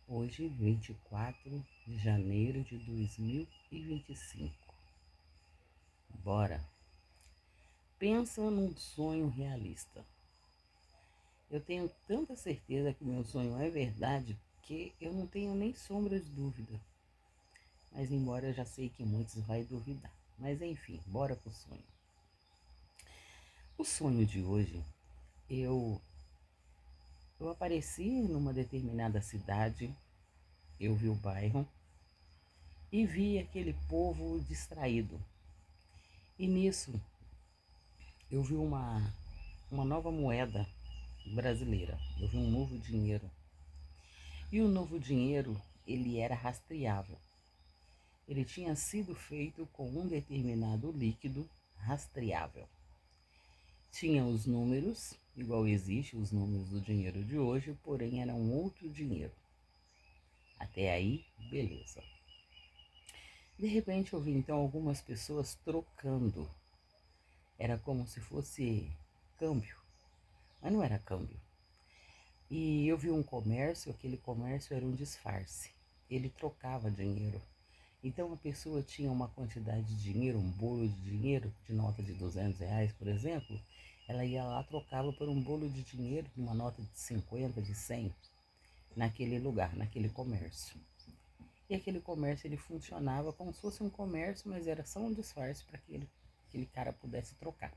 Hoje, 24 de janeiro de 2025. Bora! Pensa num sonho realista. Eu tenho tanta certeza que meu sonho é verdade que eu não tenho nem sombra de dúvida. Mas embora eu já sei que muitos vão duvidar. Mas enfim, bora pro sonho. O sonho de hoje, eu apareci numa determinada cidade, eu vi o bairro e vi aquele povo distraído. E nisso eu vi uma nova moeda brasileira. Eu vi um novo dinheiro. E o novo dinheiro, ele era rastreável. Ele tinha sido feito com um determinado líquido rastreável. Tinha os números, igual existe os números do dinheiro de hoje, porém era um outro dinheiro. Até aí, beleza. De repente eu vi então algumas pessoas trocando. Era como se fosse câmbio, mas não era câmbio. E eu vi um comércio, aquele comércio era um disfarce. Ele trocava dinheiro. Então a pessoa tinha uma quantidade de dinheiro, um bolo de dinheiro, de nota de R$ 200, por exemplo. Ela ia lá, trocava por um bolo de dinheiro, uma nota de 50, de 100, naquele lugar, naquele comércio. E aquele comércio, ele funcionava como se fosse um comércio, mas era só um disfarce para que aquele cara pudesse trocar.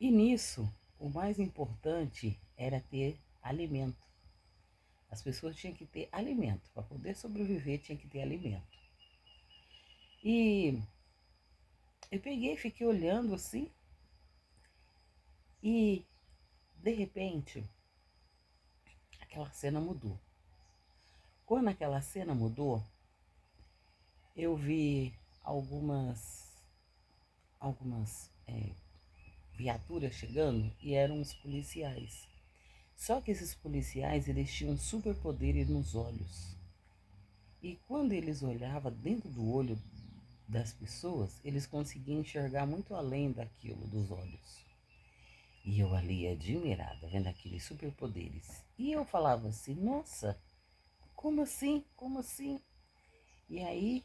E nisso, o mais importante era ter alimento. As pessoas tinham que ter alimento. Para poder sobreviver, tinha que ter alimento. E eu peguei e fiquei olhando assim. E, de repente, aquela cena mudou. Quando aquela cena mudou, eu vi algumas viaturas chegando e eram os policiais. Só que esses policiais, eles tinham superpoderes nos olhos. E quando eles olhavam dentro do olho das pessoas, eles conseguiam enxergar muito além daquilo dos olhos. E eu ali admirada, vendo aqueles superpoderes. E eu falava assim, nossa, como assim? Como assim? E aí,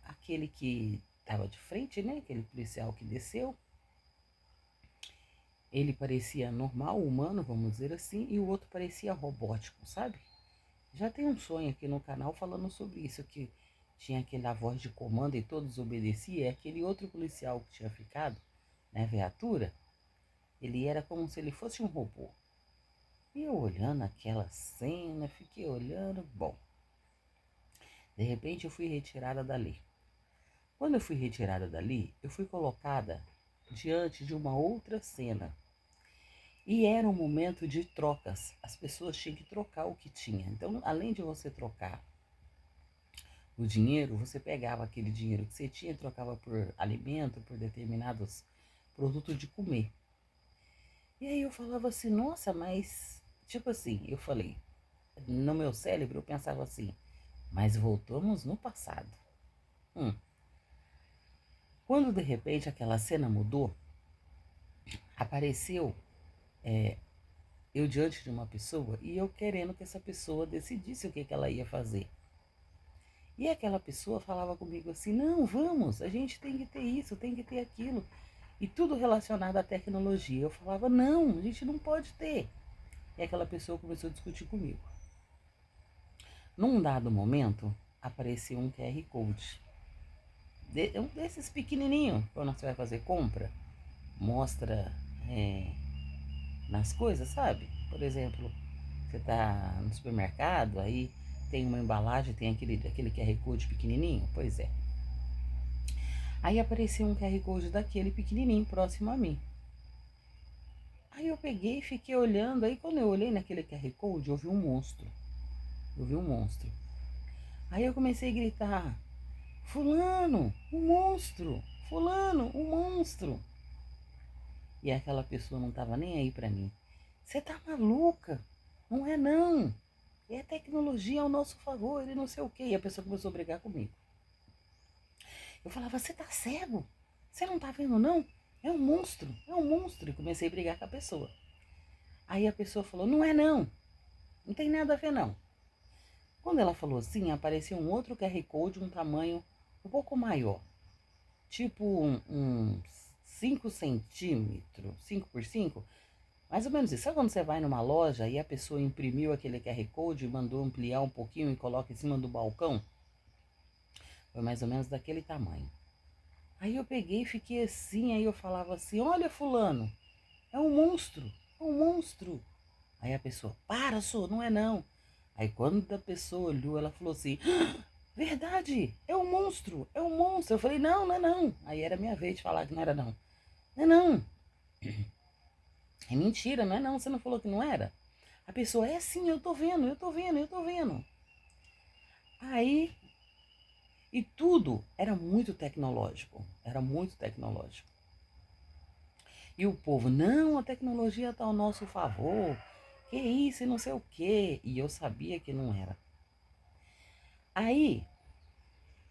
aquele que estava de frente, né? Aquele policial que desceu, ele parecia normal, humano, vamos dizer assim, e o outro parecia robótico, sabe? Já tem um sonho aqui no canal falando sobre isso, que tinha aquela voz de comando e todos obedeciam. É aquele outro policial que tinha ficado na viatura, ele era como se ele fosse um robô. E eu olhando aquela cena, fiquei olhando, bom. De repente eu fui retirada dali. Quando eu fui retirada dali, eu fui colocada diante de uma outra cena. E era um momento de trocas. As pessoas tinham que trocar o que tinha. Então, além de você trocar o dinheiro, você pegava aquele dinheiro que você tinha e trocava por alimento, por determinados produtos de comer. E aí eu falava assim, nossa, mas... Tipo assim, eu falei, no meu cérebro eu pensava assim, mas voltamos no passado. Quando de repente aquela cena mudou, apareceu eu diante de uma pessoa e eu querendo que essa pessoa decidisse o que ela ia fazer. E aquela pessoa falava comigo assim, não, vamos, a gente tem que ter isso, tem que ter aquilo. E tudo relacionado à tecnologia. Eu falava, não, a gente não pode ter. E aquela pessoa começou a discutir comigo. Num dado momento, apareceu um QR Code. Um desses pequenininhos, quando você vai fazer compra, mostra nas coisas, sabe? Por exemplo, você tá no supermercado, aí tem uma embalagem, tem aquele QR Code pequenininho, pois é. Aí apareceu um QR Code daquele pequenininho próximo a mim. Aí eu peguei e fiquei olhando, aí quando eu olhei naquele QR Code, eu vi um monstro. Eu vi um monstro. Aí eu comecei a gritar, fulano, um monstro, fulano, um monstro. E aquela pessoa não estava nem aí para mim. Você tá maluca? Não é não. É tecnologia ao nosso favor, ele não sei o quê. E a pessoa começou a brigar comigo. Eu falava, você tá cego? Você não tá vendo não? É um monstro, é um monstro. E comecei a brigar com a pessoa. Aí a pessoa falou, não é não. Não tem nada a ver, não. Quando ela falou assim, apareceu um outro QR Code, um tamanho um pouco maior. Tipo um 5 centímetros, 5 por 5, mais ou menos isso. Sabe quando você vai numa loja e a pessoa imprimiu aquele QR Code e mandou ampliar um pouquinho e coloca em cima do balcão? Foi mais ou menos daquele tamanho. Aí eu peguei e fiquei assim, aí eu falava assim, olha fulano, é um monstro, é um monstro. Aí a pessoa, para, só, não é não. Aí quando a pessoa olhou, ela falou assim, verdade, é um monstro, é um monstro. Eu falei, não, não é não. Aí era minha vez de falar que não era não. Não é não. É mentira, não é não, você não falou que não era? A pessoa, é sim, eu tô vendo, eu tô vendo, eu tô vendo. Aí, e tudo era muito tecnológico, era muito tecnológico. E o povo, não, a tecnologia está ao nosso favor, que isso e não sei o quê. E eu sabia que não era. Aí,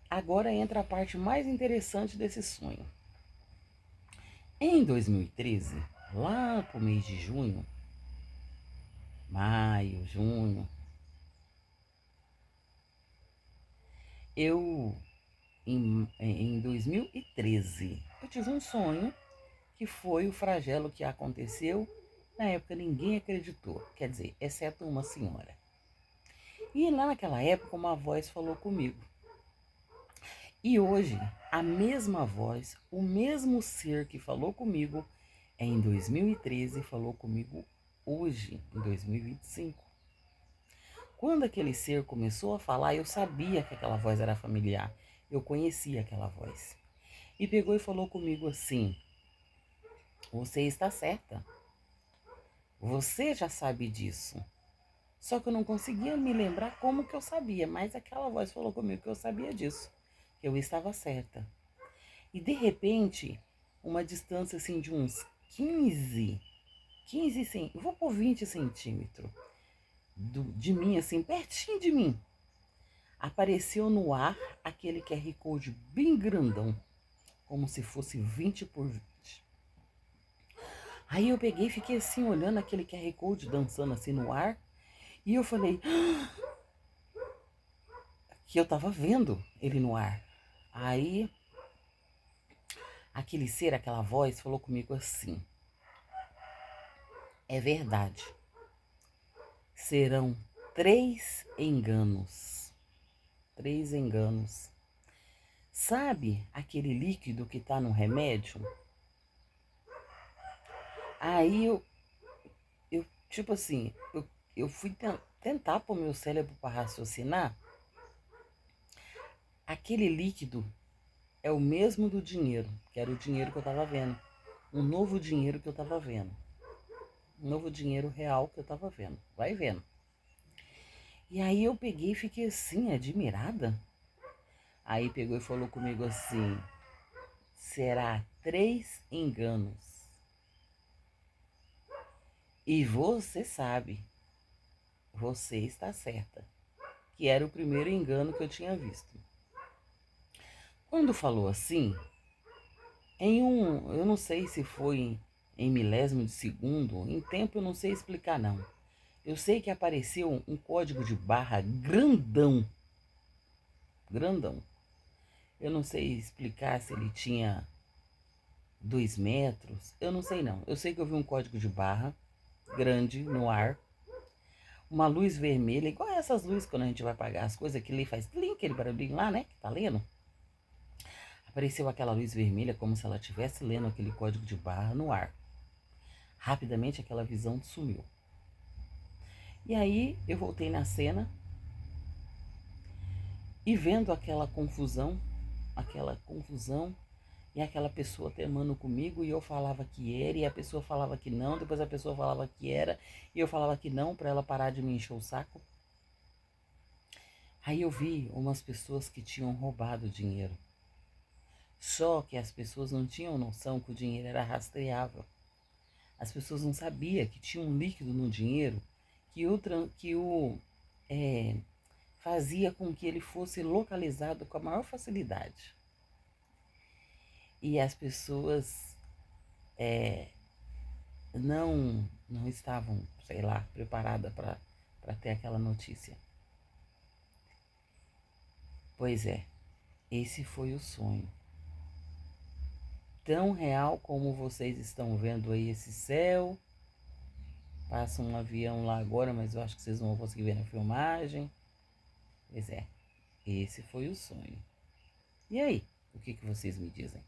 agora entra a parte mais interessante desse sonho. Em 2013, lá pro mês de junho, maio, junho, eu, em 2013, eu tive um sonho que foi o flagelo que aconteceu. Na época ninguém acreditou, quer dizer, exceto uma senhora. E lá naquela época uma voz falou comigo. E hoje, a mesma voz, o mesmo ser que falou comigo em 2013, falou comigo hoje, em 2025. Quando aquele ser começou a falar, eu sabia que aquela voz era familiar. Eu conhecia aquela voz. E pegou e falou comigo assim: você está certa. Você já sabe disso. Só que eu não conseguia me lembrar como que eu sabia, mas aquela voz falou comigo que eu sabia disso, que eu estava certa. E de repente, uma distância assim de uns 15 sim, vou por 20 centímetros de mim, assim, pertinho de mim, apareceu no ar aquele QR Code bem grandão, como se fosse 20 por 20. Aí eu peguei e fiquei assim, olhando aquele QR Code dançando assim no ar, e eu falei que eu tava vendo ele no ar. Aí aquele ser, aquela voz falou comigo assim: é verdade, serão 3 enganos. 3 enganos. Sabe aquele líquido que tá no remédio? Aí eu tipo assim, eu fui tentar pôr meu cérebro para raciocinar. Aquele líquido é o mesmo do dinheiro, que era o dinheiro que eu tava vendo. Um novo dinheiro que eu tava vendo. Um novo dinheiro real que eu tava vendo. Vai vendo. E aí eu peguei e fiquei assim, admirada. Aí pegou e falou comigo assim: será 3 enganos. E você sabe, você está certa, que era o primeiro engano que eu tinha visto. Quando falou assim, eu não sei se foi em milésimo de segundo, em tempo eu não sei explicar não. Eu sei que apareceu um código de barra grandão, grandão. Eu não sei explicar se ele tinha 2 metros, eu não sei não. Eu sei que eu vi um código de barra grande no ar, uma luz vermelha, igual essas luzes quando a gente vai pagar as coisas, que ali faz tlim, aquele barulhinho lá, né, que tá lendo. Apareceu aquela luz vermelha como se ela estivesse lendo aquele código de barra no ar. Rapidamente aquela visão sumiu. E aí eu voltei na cena e vendo aquela confusão e aquela pessoa temando comigo e eu falava que era e a pessoa falava que não, depois a pessoa falava que era e eu falava que não para ela parar de me encher o saco. Aí eu vi umas pessoas que tinham roubado dinheiro. Só que as pessoas não tinham noção que o dinheiro era rastreável. As pessoas não sabiam que tinha um líquido no dinheiro que o é, fazia com que ele fosse localizado com a maior facilidade. E as pessoas não estavam, sei lá, preparadas para para ter aquela notícia. Pois é, esse foi o sonho. Tão real como vocês estão vendo aí esse céu. Passa um avião lá agora, mas eu acho que vocês não vão conseguir ver na filmagem. Pois é, esse foi o sonho. E aí, o que vocês me dizem?